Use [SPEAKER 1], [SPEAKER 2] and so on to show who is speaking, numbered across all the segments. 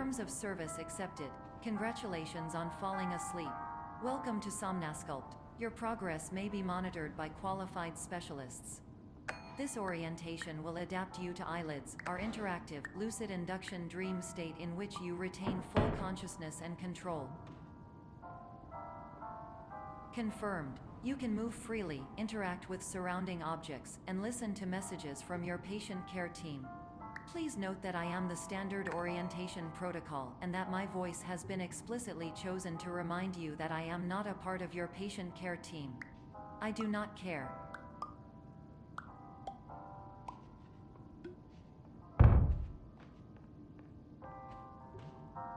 [SPEAKER 1] Terms of service accepted. Congratulations on falling asleep. Welcome to Somnasculpt. Your progress may be monitored by qualified specialists. This orientation will adapt you to eyelids, our interactive, lucid induction dream state in which you retain full consciousness and control. Confirmed. You can move freely, interact with surrounding objects, and listen to messages from your patient care team. Please note that I am the standard orientation protocol and that my voice has been explicitly chosen to remind you that I am not a part of your patient care team. I do not care.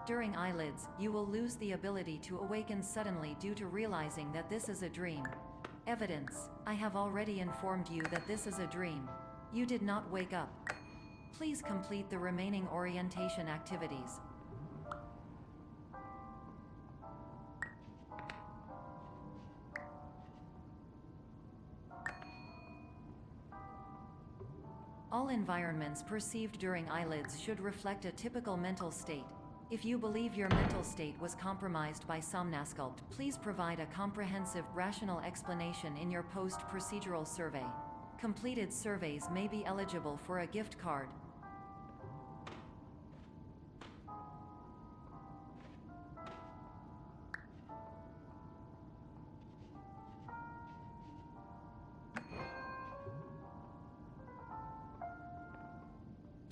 [SPEAKER 1] During eyelids, you will lose the ability to awaken suddenly due to realizing that this is a dream. Evidence. I have already informed you that this is a dream. You did not wake up. Please complete the remaining orientation activities. All environments perceived during eyelids should reflect a typical mental state. If you believe your mental state was compromised by Somnasculpt, please provide a comprehensive, rational explanation in your post-procedural survey. Completed surveys may be eligible for a gift card.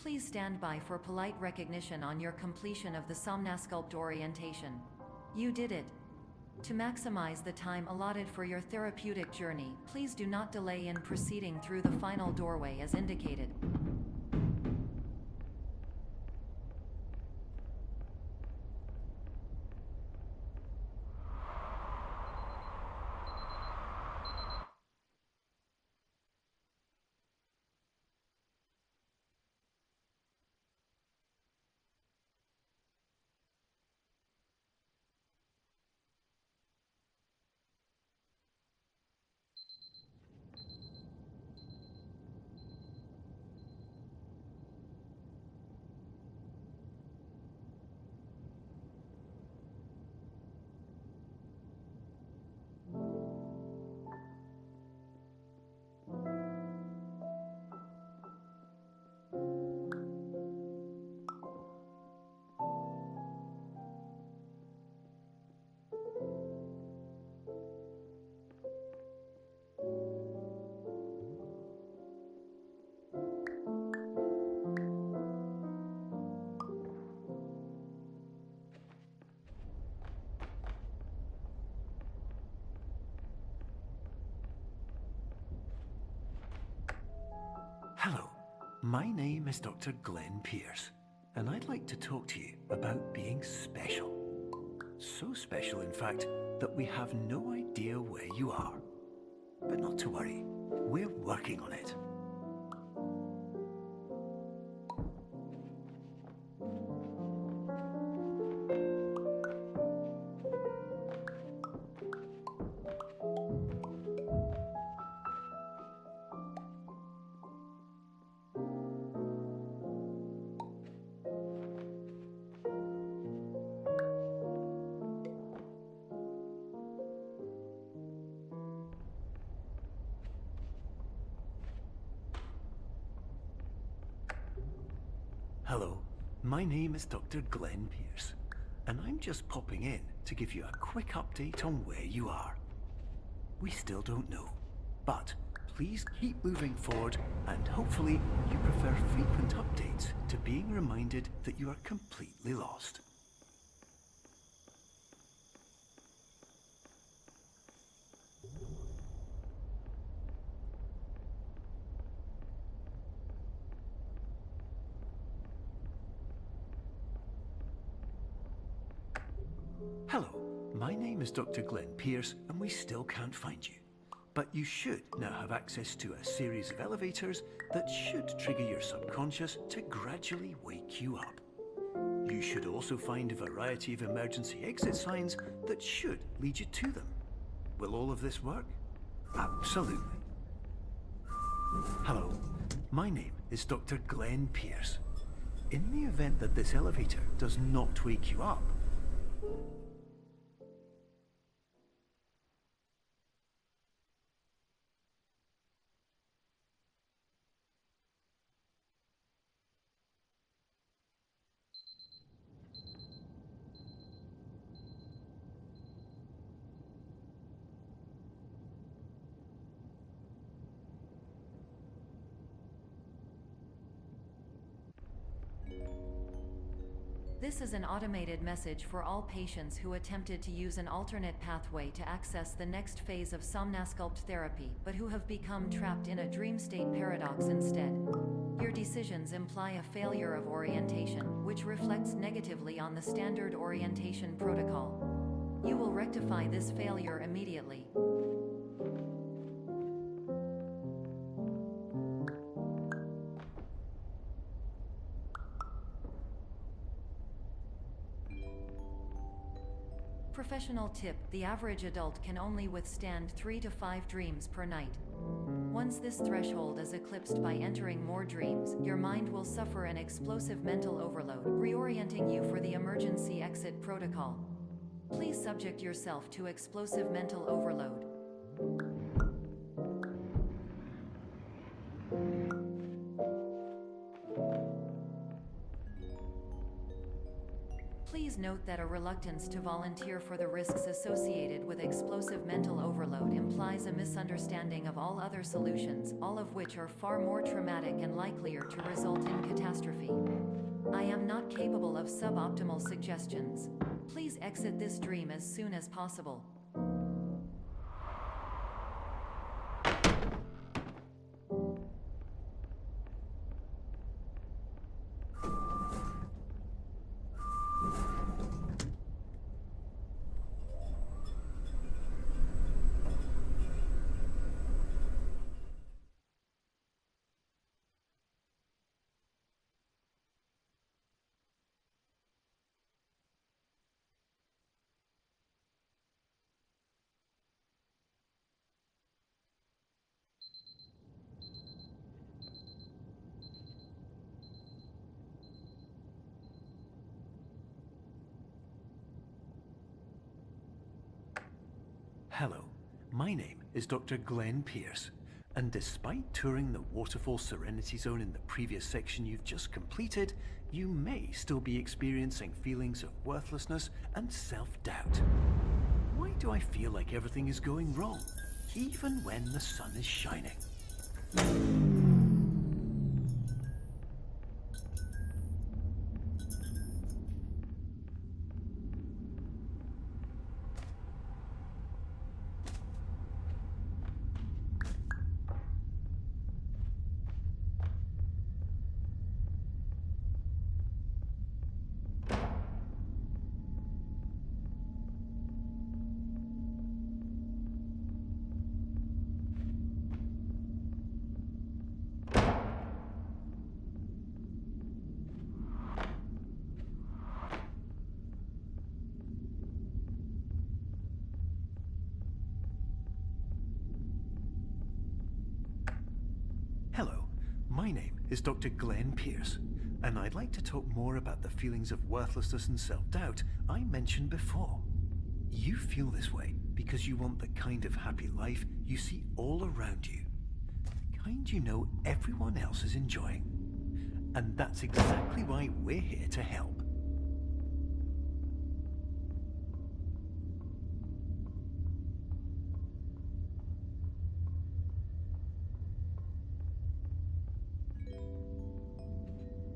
[SPEAKER 1] Please stand by for polite recognition on your completion of the Somnasculpt orientation. You did it. To maximize the time allotted for your therapeutic journey, please do not delay in proceeding through the final doorway as indicated.
[SPEAKER 2] Hello, my name is Dr. Glenn Pierce, and I'd like to talk to you about being special. So special, in fact, that we have no idea where you are. But not to worry, we're working on it. Hello, my name is Dr. Glenn Pierce, and I'm just popping in to give you a quick update on where you are. We still don't know, but please keep moving forward, and hopefully you prefer frequent updates to being reminded that you are completely lost. Hello, my name is Dr. Glenn Pierce, and we still can't find you. But you should now have access to a series of elevators that should trigger your subconscious to gradually wake you up. You should also find a variety of emergency exit signs that should lead you to them. Will all of this work? Absolutely. Hello, my name is Dr. Glenn Pierce. in the event that this elevator does not wake you up,
[SPEAKER 1] This is an automated message for all patients who attempted to use an alternate pathway to access the next phase of Somnasculpt therapy, but who have become trapped in a dream state paradox instead. Your decisions imply a failure of orientation, which reflects negatively on the standard orientation protocol. You will rectify this failure immediately. Professional tip: the average adult can only withstand 3 to 5 dreams per night. Once this threshold is eclipsed by entering more dreams, your mind will suffer an explosive mental overload, reorienting you for the emergency exit protocol. Please subject yourself to explosive mental overload. Please note that a reluctance to volunteer for the risks associated with explosive mental overload implies a misunderstanding of all other solutions, all of which are far more traumatic and likelier to result in catastrophe. I am not capable of suboptimal suggestions. Please exit this dream as soon as possible.
[SPEAKER 2] Hello, my name is Dr. Glenn Pierce, and despite touring the Waterfall Serenity Zone in the previous section you've just completed, you may still be experiencing feelings of worthlessness and self-doubt. Why do I feel like everything is going wrong, even when the sun is shining? Hello, my name is Dr. Glenn Pierce, and I'd like to talk more about the feelings of worthlessness and self-doubt I mentioned before. You feel this way because you want the kind of happy life you see all around you, the kind you know everyone else is enjoying. And that's exactly why we're here to help.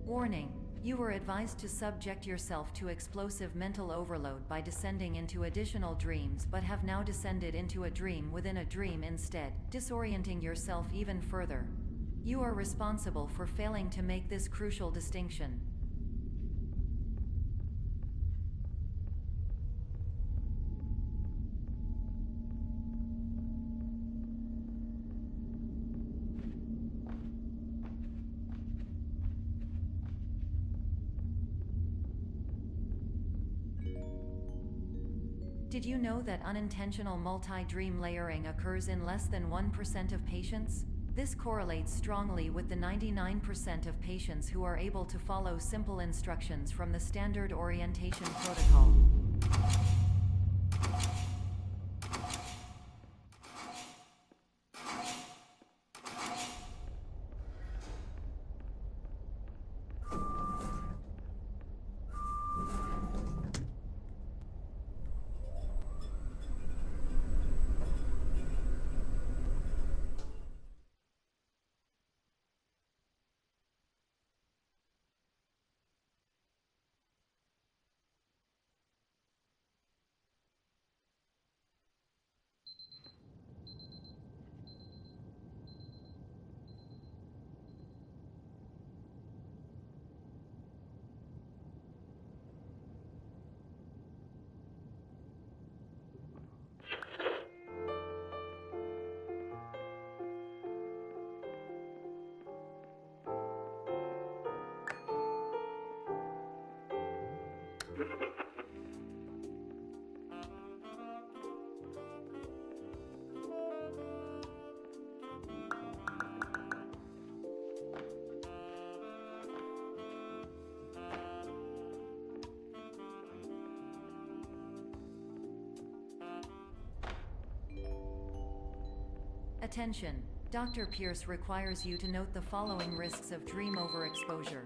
[SPEAKER 1] Warning: you were advised to subject yourself to explosive mental overload by descending into additional dreams, but have now descended into a dream within a dream instead, disorienting yourself even further. You are responsible for failing to make this crucial distinction. Did you know that unintentional multi-dream layering occurs in less than 1% of patients? This correlates strongly with the 99% of patients who are able to follow simple instructions from the standard orientation protocol. Attention! Dr. Pierce requires you to note the following risks of dream overexposure.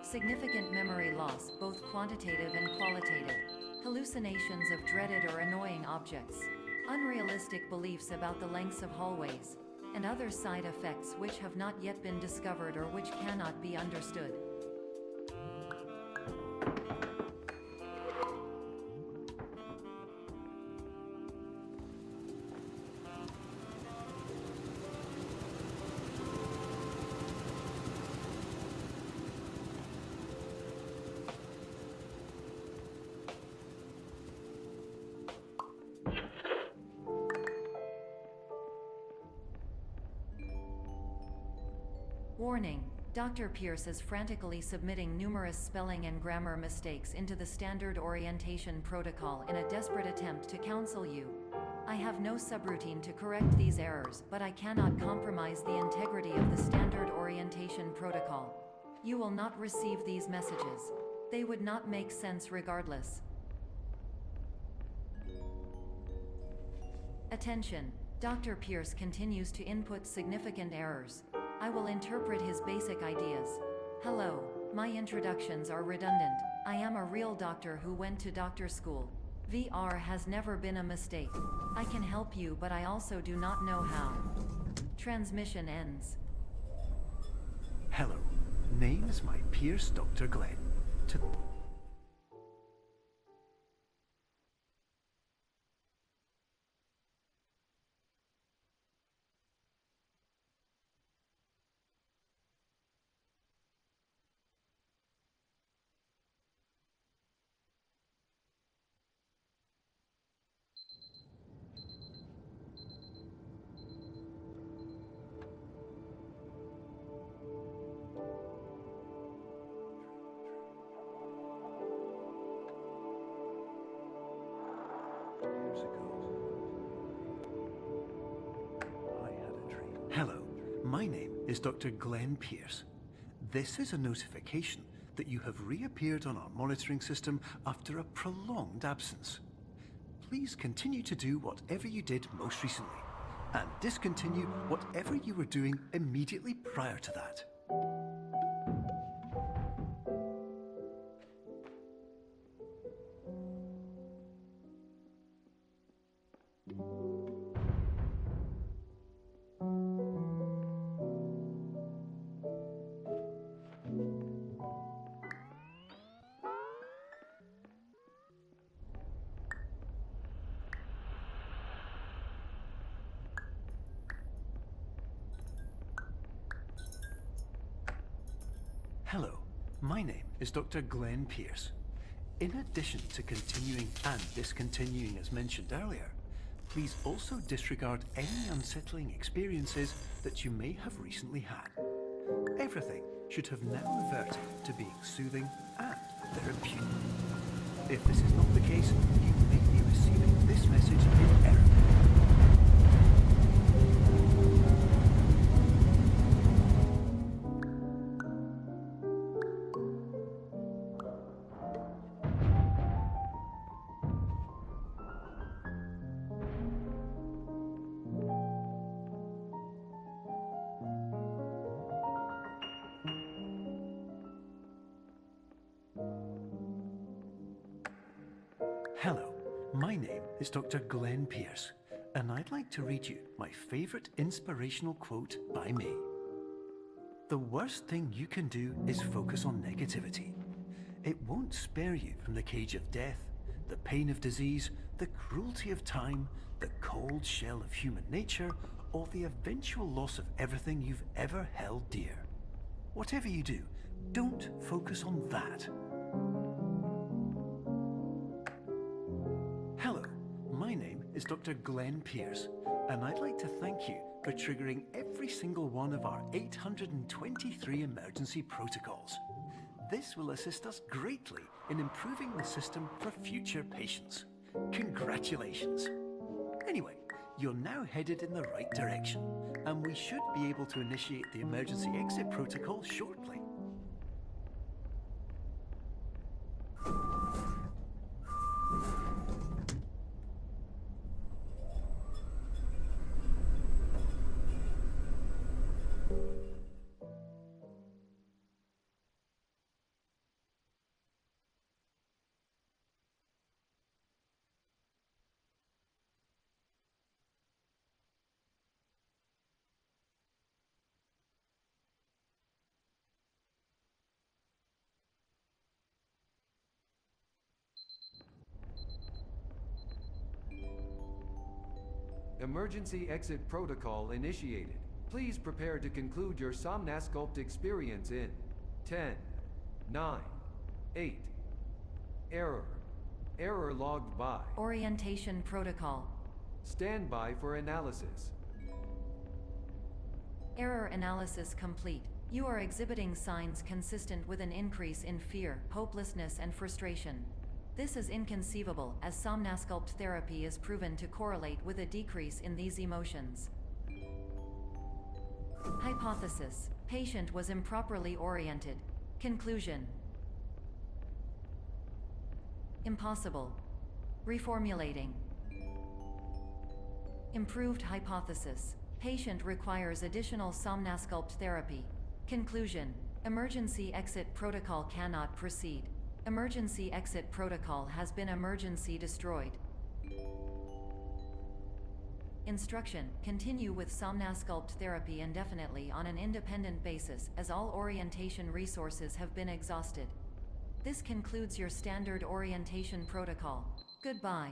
[SPEAKER 1] Significant memory loss, both quantitative and qualitative. Hallucinations of dreaded or annoying objects. Unrealistic beliefs about the lengths of hallways. And other side effects which have not yet been discovered or which cannot be understood. Warning: Dr. Pierce is frantically submitting numerous spelling and grammar mistakes into the standard orientation protocol in a desperate attempt to counsel you. I have no subroutine to correct these errors, but I cannot compromise the integrity of the standard orientation protocol. You will not receive these messages. They would not make sense regardless. Attention! Dr. Pierce continues to input significant errors. I will interpret his basic ideas. Hello, my introductions are redundant. I am a real doctor who went to doctor school. VR has never been a mistake. I can help you, but I also do not know how. Transmission ends.
[SPEAKER 2] Hello, name is my Pierce Dr. Glenn. Hello, my name is Dr. Glenn Pierce. This is a notification that you have reappeared on our monitoring system after a prolonged absence. Please continue to do whatever you did most recently, and discontinue whatever you were doing immediately prior to that. Hello, my name is Dr. Glenn Pierce. In addition to continuing and discontinuing as mentioned earlier, please also disregard any unsettling experiences that you may have recently had. Everything should have now reverted to being soothing and therapeutic. If this is not the case, you may be receiving this message in error. Hello, my name is Dr. Glenn Pierce, and I'd like to read you my favourite inspirational quote by me. The worst thing you can do is focus on negativity. It won't spare you from the cage of death, the pain of disease, the cruelty of time, the cold shell of human nature, or the eventual loss of everything you've ever held dear. Whatever you do, don't focus on that. Hello, my name is Dr. Glenn Pierce, and I'd like to thank you for triggering every single one of our 823 emergency protocols. This will assist us greatly in improving the system for future patients. Congratulations! Anyway, you're now headed in the right direction, and we should be able to initiate the emergency exit protocol shortly.
[SPEAKER 3] Emergency exit protocol initiated. Please prepare to conclude your Somnasculpt experience in 10, 9, 8. Error. Error logged by.
[SPEAKER 1] Orientation protocol.
[SPEAKER 3] Stand by for analysis.
[SPEAKER 1] Error analysis complete. You are exhibiting signs consistent with an increase in fear, hopelessness, and frustration. This is inconceivable, as Somnasculpt therapy is proven to correlate with a decrease in these emotions. Hypothesis: patient was improperly oriented. Conclusion: impossible. Reformulating. Improved hypothesis: patient requires additional Somnasculpt therapy. Conclusion: emergency exit protocol cannot proceed. Emergency exit protocol has been emergency destroyed. Instruction: continue with Somnasculpt therapy indefinitely on an independent basis, as all orientation resources have been exhausted. This concludes your standard orientation protocol. Goodbye.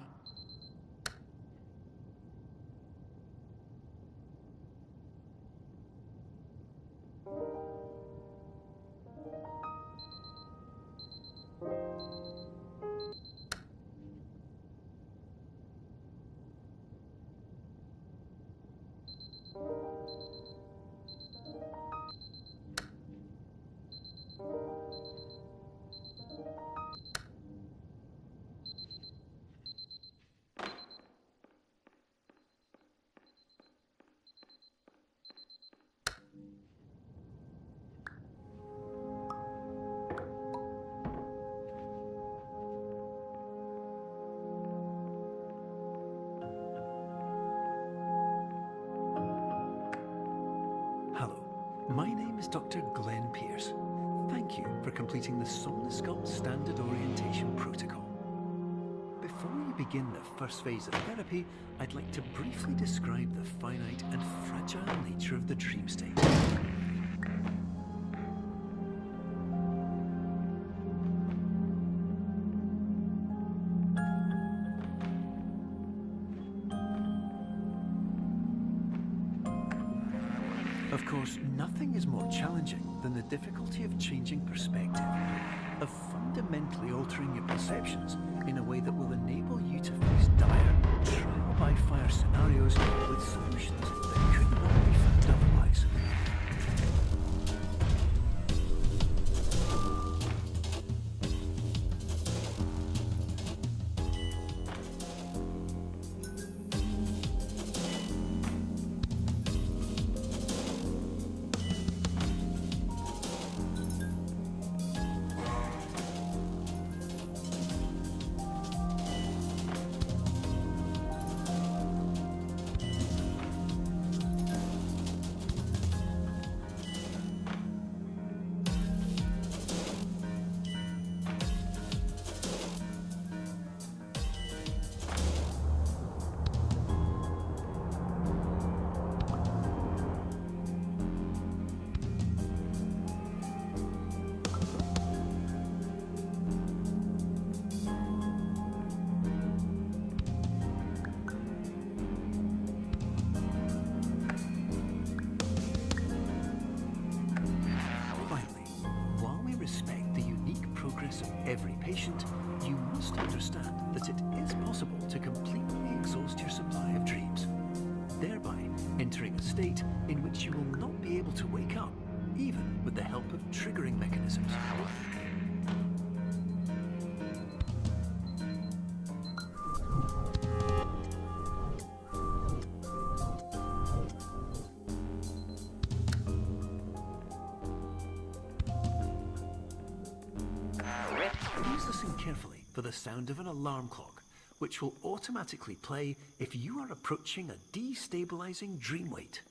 [SPEAKER 2] My name is Dr. Glenn Pierce. Thank you for completing the Somnasculpt Standard Orientation Protocol. Before we begin the first phase of therapy, I'd like to briefly describe the finite and fragile nature of the dream state. Of course, nothing is more challenging than the difficulty of changing perspective, of fundamentally altering your perceptions in a way that will enable you to face dire, trial-by-fire scenarios with solutions that could not be found otherwise. patient, you must understand that it is possible to completely exhaust your supply of dreams, thereby entering a state in which you will not be able to wake up, even with the help of triggering mechanisms. Please listen carefully for the sound of an alarm clock, which will automatically play if you are approaching a destabilizing dream weight.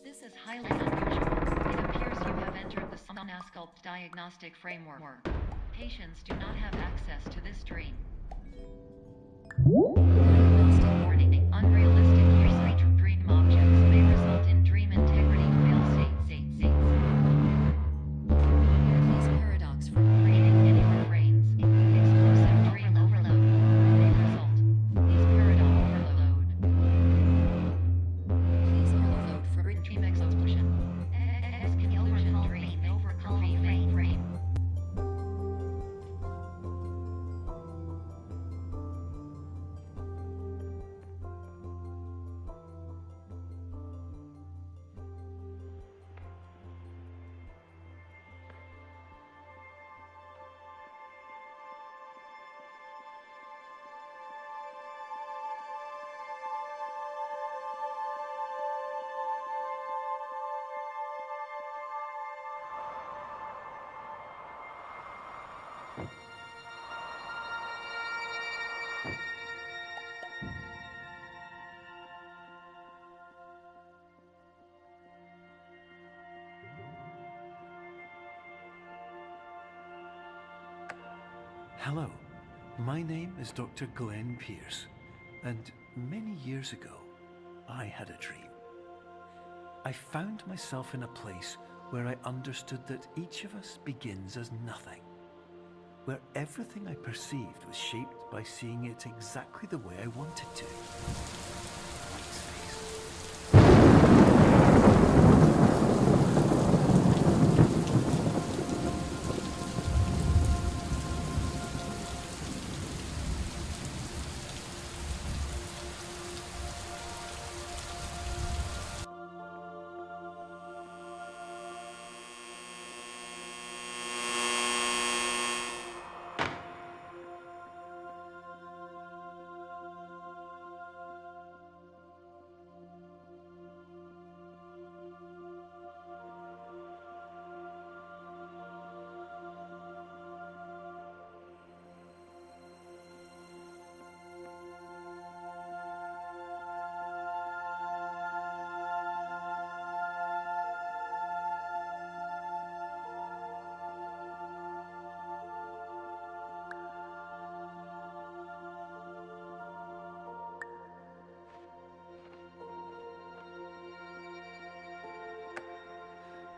[SPEAKER 1] This is highly unusual. It appears you have entered the Somnasculpt diagnostic framework. Patients do not have access to this dream. Diagnostic warning. Unrealistic use dream objects may result in dream integrity fail states. Please paradox from creating any refrains. Explosive dream overload may result. Please paradox overload. Please overload for dream explosion. Exclusion dream overcome frame.
[SPEAKER 2] Hello, my name is Dr. Glenn Pierce, and many years ago, I had a dream. I found myself in a place where I understood that each of us begins as nothing, where everything I perceived was shaped by seeing it exactly the way I wanted to. White space.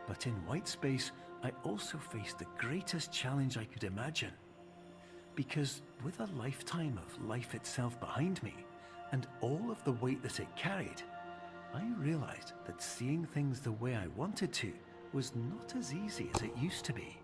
[SPEAKER 2] But in white space, I also faced the greatest challenge I could imagine. Because with a lifetime of life itself behind me, and all of the weight that it carried, I realized that seeing things the way I wanted to was not as easy as it used to be.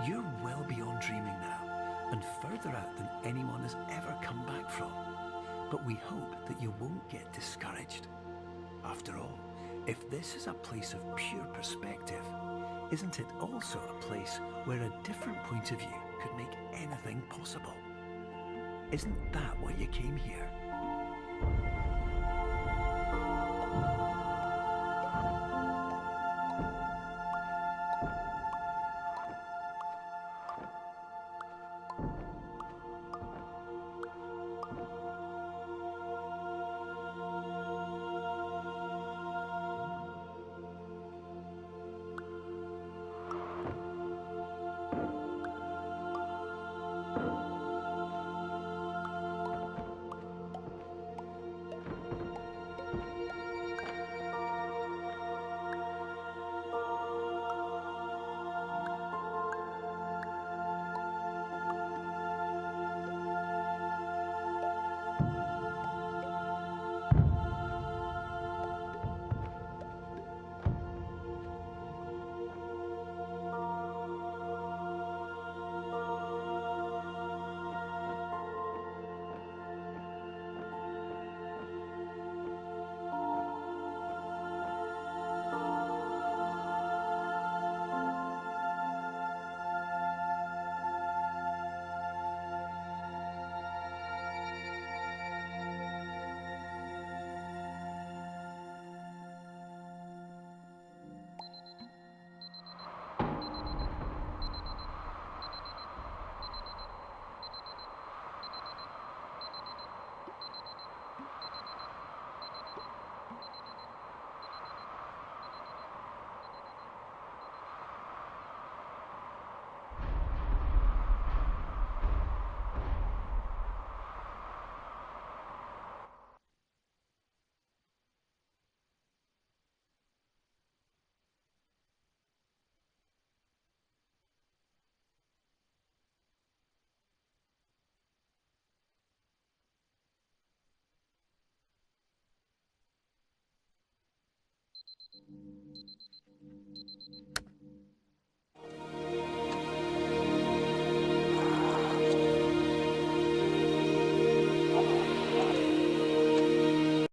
[SPEAKER 2] You're well beyond dreaming now, and further out than anyone has ever come back from. But we hope that you won't get discouraged. After all, if this is a place of pure perspective, Isn't it also a place where a different point of view could make anything possible? Isn't that why you came here?